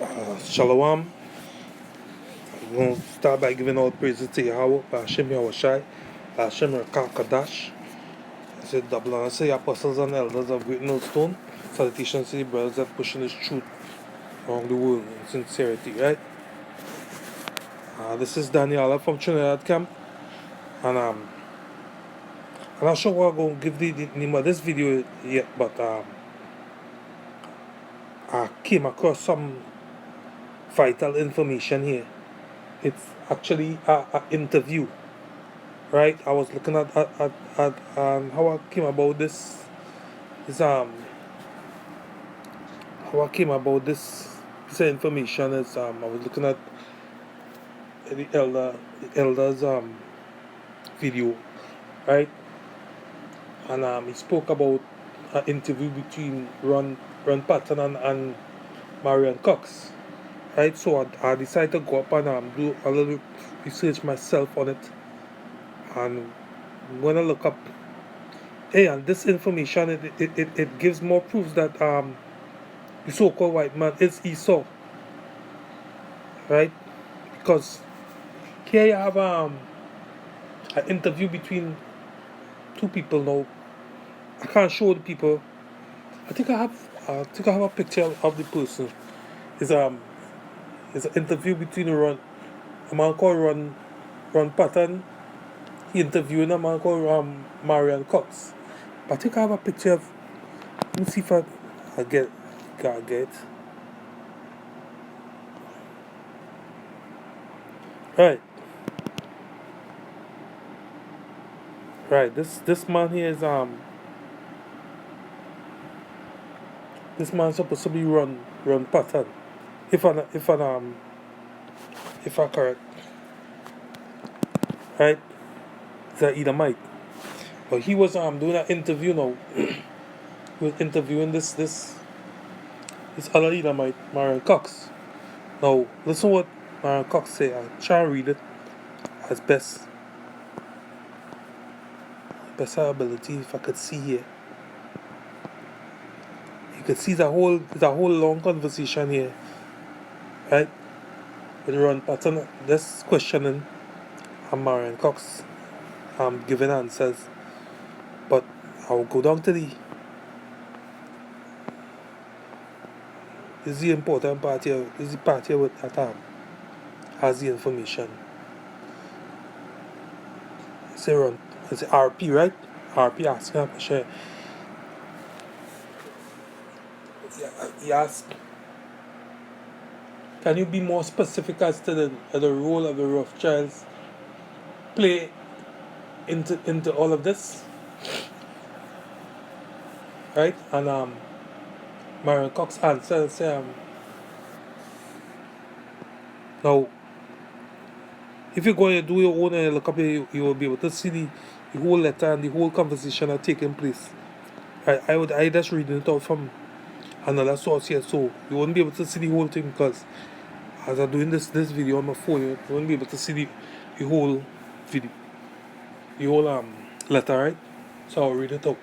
Shalom. I'm going to start by giving all praises to Yahweh, Hashem Yahushai, Hashem Rakakadash. I said, double honor to the apostles and elders of Great Millstone. Salutations to the brothers that pushing this truth around the world in sincerity, right? This is Daniela from Trinidad Camp, and I'm not sure what I'm going to give the name of this video yet, but I came across some vital information here. It's actually an interview, right? I was looking at how I came about this. How I came about this piece of information is I was looking at the elders video, right? And he spoke about an interview between Ron Patton and Marion Cox, right? So I decided to go up and do a little research myself on it, and when I look up, and this information it gives more proofs that the so-called white man is Esau, right? Because here you have an interview between two people now. I can't show the people. I think I have a picture of the person. It's an interview between a man called Ron Patton. He interviewing a man called Marion Cox. But I think I have a picture of. Let me see if I get. Right. This man here is this man's supposed to be Ron Patton. If I correct. Right? It's an Edomite. But he was doing an interview now. He was interviewing this other Edomite, Marion Cox. Now listen what Marion Cox say. I'll try and read it as best our ability if I could see here. You could see the whole long conversation here, right? With Ron Patton just questioning and Marion Cox giving answers. But I'll go down to this is the important part here. This is the part here with that has the information. It's RP, right? RP asking a question. He asked, can you be more specific as to the role of the Rothschilds play into all of this? Right? And Marion Cox answered and said, now, if you're going to do your own and look up here, you will be able to see the whole letter and the whole conversation are taking place. I just reading it out from another source here, so you won't be able to see the whole thing because as I'm doing this video on my phone, you won't be able to see the whole video, the whole letter, right? So I'll read it out.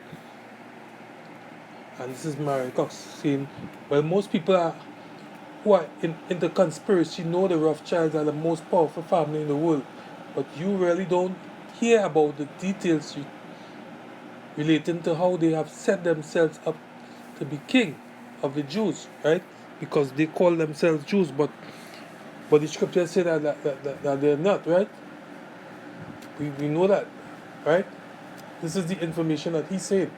And this is Marion Cox saying, well, most people who are into conspiracy know the Rothschilds are the most powerful family in the world, but you really don't hear about the details relating to how they have set themselves up to be king of the Jews, right? Because they call themselves Jews, but the scriptures say that they're not, right? We know that, right? This is the information that he said.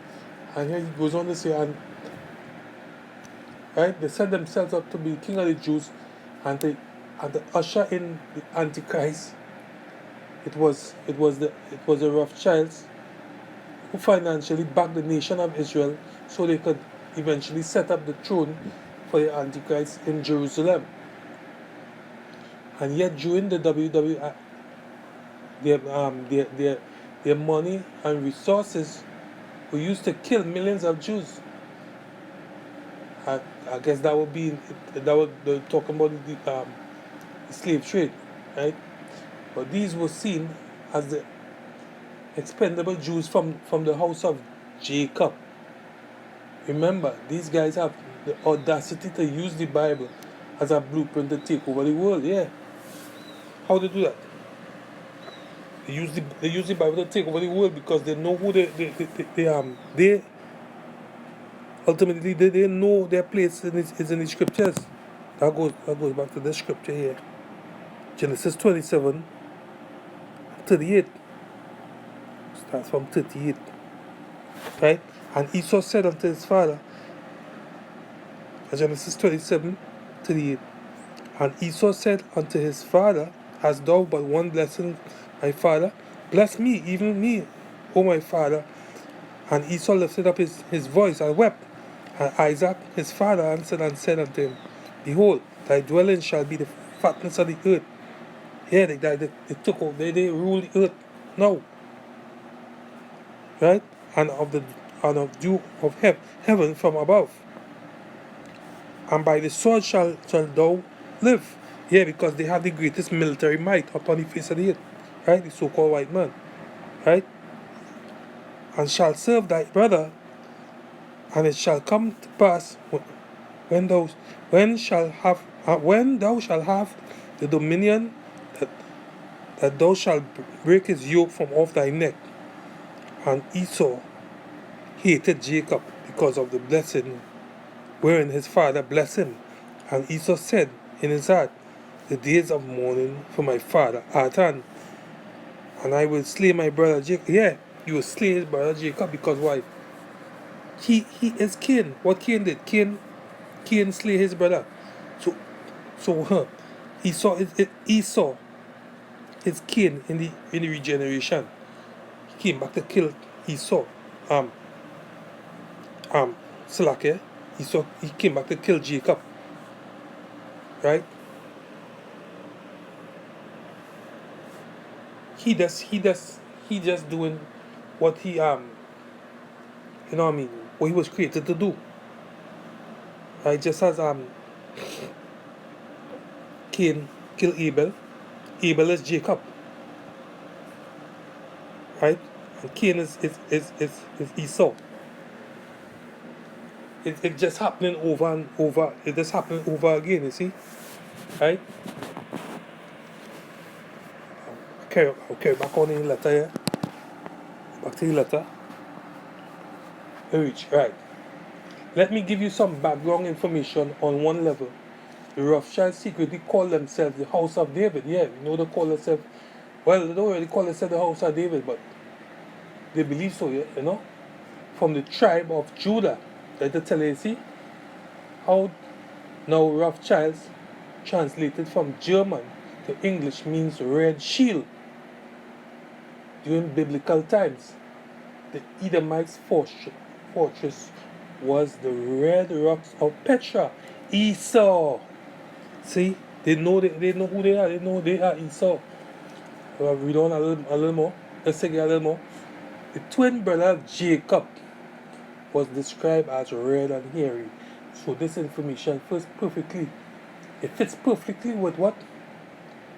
And here he goes on to say, right? They set themselves up to be king of the Jews, and to usher in the Antichrist. It was the Rothschilds who financially backed the nation of Israel so they could eventually set up the throne for the Antichrist in Jerusalem. And yet during the WWI, their money and resources were used to kill millions of Jews. I guess that would talk about the slave trade, right? But these were seen as the expendable Jews from the house of Jacob. Remember, these guys have the audacity to use the Bible as a blueprint to take over the world. Yeah. How they do that? They use the Bible to take over the world because they know who they ultimately they know their place is in the scriptures. That goes back to the scripture here. Genesis 27:38. Starts from 38. Right? And Esau said unto his father, Genesis 27:38. And Esau said unto his father, hast thou but one blessing, my father? Bless me, even me, O my father. And Esau lifted up his voice and wept. And Isaac his father answered and said unto him, behold, thy dwelling shall be the fatness of the earth. Here they took over, they rule the earth now. Right? And of dew of heaven from above. And by the sword shall thou live. Yeah, because they have the greatest military might upon the face of the earth. Right? The so-called white man. Right? And shall serve thy brother, and it shall come to pass when thou shalt have the dominion that thou shalt break his yoke from off thy neck. And Esau hated Jacob because of the blessing wherein his father blessed him. And Esau said in his heart, the days of mourning for my father are at hand, and I will slay my brother Jacob. Yeah, you will slay his brother Jacob because why? He is Cain. What Cain did? Cain slay his brother. So Esau is Cain in the regeneration. He came back to kill Esau. Slack, Esau, he came back to kill Jacob. Right? He just doing what he what he was created to do. Right? Just as Cain killed Abel is Jacob. Right? And Cain is Esau. It just happening over and over. It just happening over again, you see? Right? Okay, back on the letter here. Back to the letter. Right. Let me give you some background information on one level. The Rothschilds secretly call themselves the House of David. Yeah, you know they call themselves, well, they don't really call themselves the House of David, but they believe so, yeah, you know? From the tribe of Judah. Like to tell you, see? How now Rothschilds translated from German to English means red shield. During biblical times, the Edomites' fortress was the red rocks of Petra. Esau. See, they know who they are. They know they are Esau. Read on a little more. Let's take it a little more. The twin brother of Jacob was described as red and hairy. So this information fits perfectly with what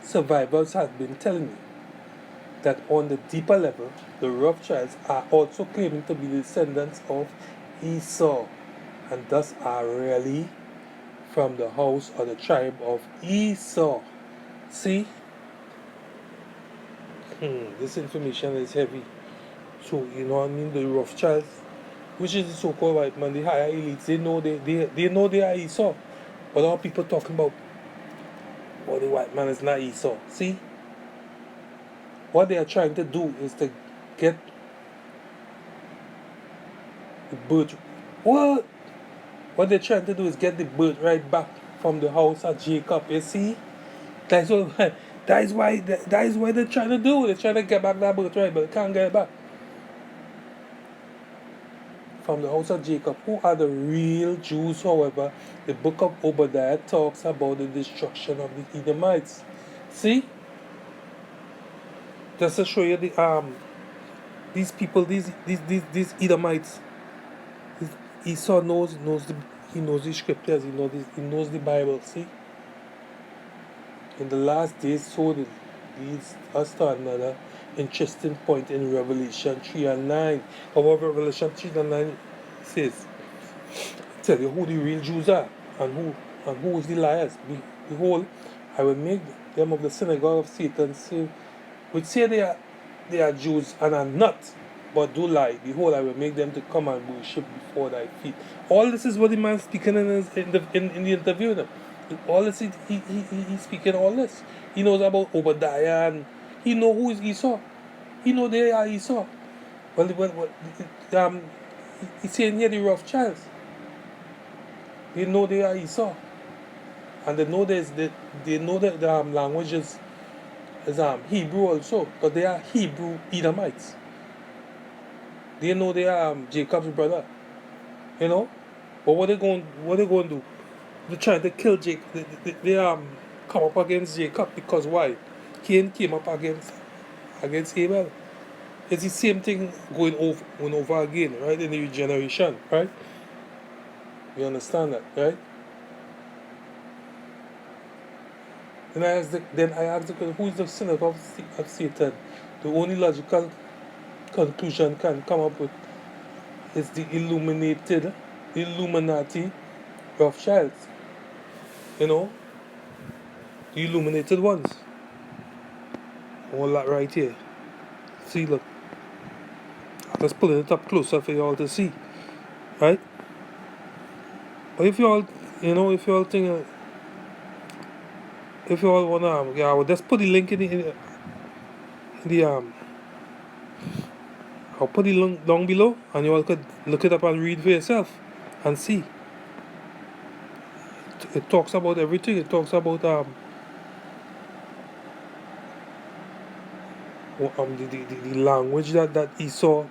survivors have been telling me. That on the deeper level, the Rothschilds are also claiming to be descendants of Esau, and thus are really from the house or the tribe of Esau. See? This information is heavy. So, you know what I mean? The Rothschilds, which is the so-called white man, the higher elites, they know they are Esau. But all people talking about, oh, the white man is not Esau. See? What they are trying to do is to get the birth. What they're trying to do is get the birthright back from the house of Jacob. You see, that is why they're trying to do. They're trying to get back that birthright, but they can't get it back from the house of Jacob. Who are the real Jews? However, the book of Obadiah talks about the destruction of the Edomites. See. Just to show you these people, these Edomites, Esau knows the scriptures, he knows the Bible. See, in the last days, so it leads us to another interesting point in Revelation 3 and 9. However, Revelation 3 and 9 says, tell you who the real Jews are and And who is the liars? Behold, I will make them of the synagogue of Satan, which say they are Jews and are not, but do lie. Behold, I will make them to come and worship before thy feet. All this is what the man speaking in the interview. Now. All this, he's speaking all this. He knows about Obadiah, and he know who is Esau. He know they are Esau. He's saying here the Rothschilds. They know they are Esau. And they know they know that the language is Hebrew also, but they are Hebrew Edomites. They know they are Jacob's brother. You know? But what they going to do? They're trying to kill Jacob. They come up against Jacob because why? Cain came up against Abel. It's the same thing going over again, right? In the regeneration, right? You understand that, right? Then I asked the question, who is the synagogue of Satan? The only logical conclusion can come up with is the Illuminati Rothschilds. You know? The illuminated ones. All that right here. See, look. Let's pull it up closer for y'all to see. Right? But if y'all think, if y'all wanna, I will just put the link in the I'll put the link down below, and you all could look it up and read for yourself and see. It talks about everything. It talks about the language that Esau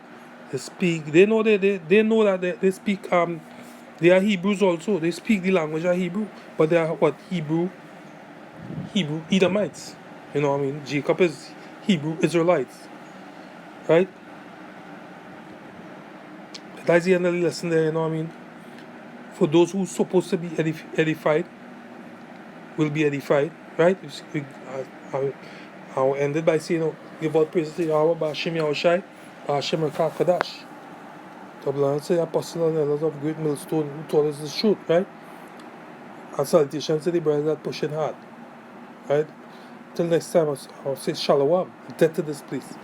they speak. They know that they speak they are Hebrews also. They speak the language of Hebrew, but they are what? Hebrew Edomites. You know what I mean? Jacob is Hebrew Israelites. Right? That's the end of the lesson there, you know what I mean? For those who are supposed to be edified, will be edified, right? I'll end it by saying, give all praise to Yahweh, Ba'ashem Yahushai, Ba'ashem Rekah Kadash. To say apostle and elders of great millstone who taught us the truth, right? And salutations to the brothers that pushing hard, right? Till next time, I'll say shalom, death to this place.